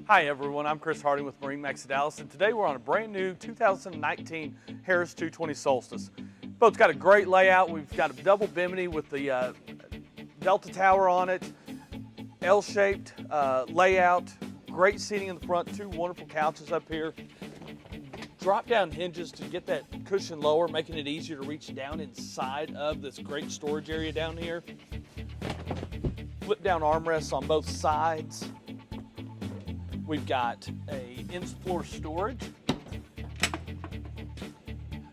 Hi everyone, I'm Chris Harding with MarineMax Dallas, and today we're on a brand new 2019 Harris 220 Solstice. Boat's got a great layout. We've got a double bimini with the Delta tower on it, L-shaped layout, great seating in the front, two wonderful couches up here, drop-down hinges to get that cushion lower, making it easier to reach down inside of this great storage area down here. Flip-down armrests on both sides. We've got a in-floor storage,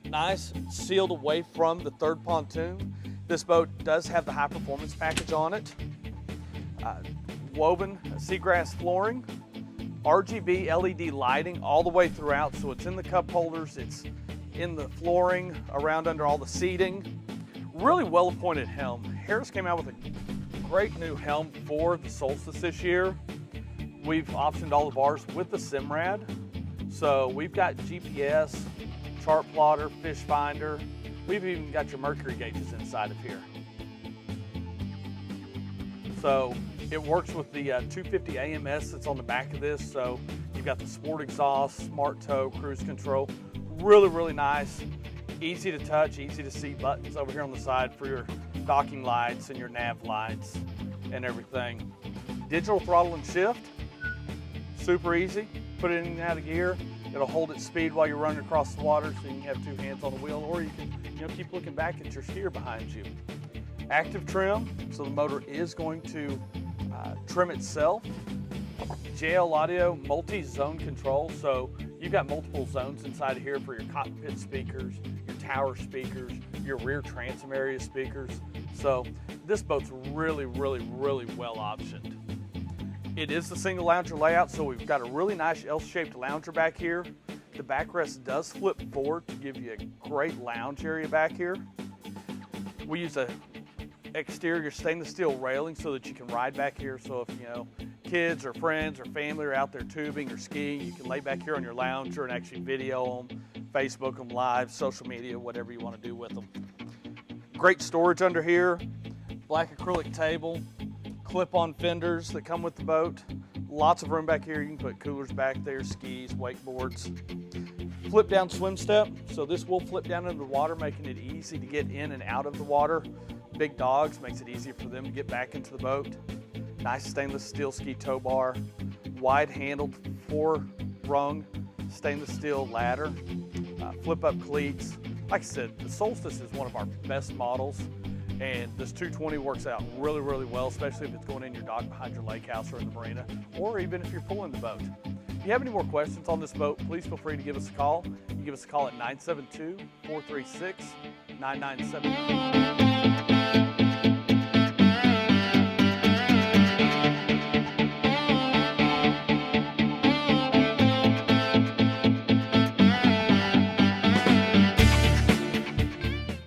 nice, sealed away from the third pontoon. This boat does have the high performance package on it. Woven seagrass flooring, RGB LED lighting all the way throughout, so it's in the cup holders, it's in the flooring, around under all the seating. Really well appointed helm. Harris came out with a great new helm for the Solstice this year. We've optioned all the bars with the Simrad. So we've got GPS, chart plotter, fish finder. We've even got your mercury gauges inside of here. So it works with the 250 AMS that's on the back of this. So you've got the sport exhaust, smart tow, cruise control. Really, really nice. Easy to touch, easy to see buttons over here on the side for your docking lights and your nav lights and everything. Digital throttle and shift. Super easy, put it in and out of gear. It'll hold its speed while you're running across the water, so you can have two hands on the wheel, or you can keep looking back at your steer behind you. Active trim, so the motor is going to trim itself. JL Audio multi-zone control, so you've got multiple zones inside of here for your cockpit speakers, your tower speakers, your rear transom area speakers. So this boat's really, really, really well optioned. It is the single lounger layout, so we've got a really nice L-shaped lounger back here. The backrest does flip forward to give you a great lounge area back here. We use a exterior stainless steel railing so that you can ride back here. So if kids or friends or family are out there tubing or skiing, you can lay back here on your lounger and actually video them, Facebook them live, social media, whatever you want to do with them. Great storage under here, black acrylic table, clip-on fenders that come with the boat. Lots of room back here. You can put coolers back there, skis, wakeboards. Flip down swim step. So this will flip down into the water, making it easy to get in and out of the water. Big dogs, makes it easier for them to get back into the boat. Nice stainless steel ski tow bar. Wide handled 4-rung stainless steel ladder. Flip up cleats. Like I said, the Solstice is one of our best models. And this 220 works out really, really well, especially if it's going in your dock behind your lake house or in the marina, or even if you're pulling the boat. If you have any more questions on this boat, please feel free to give us a call. You can give us a call at 972-436-9979.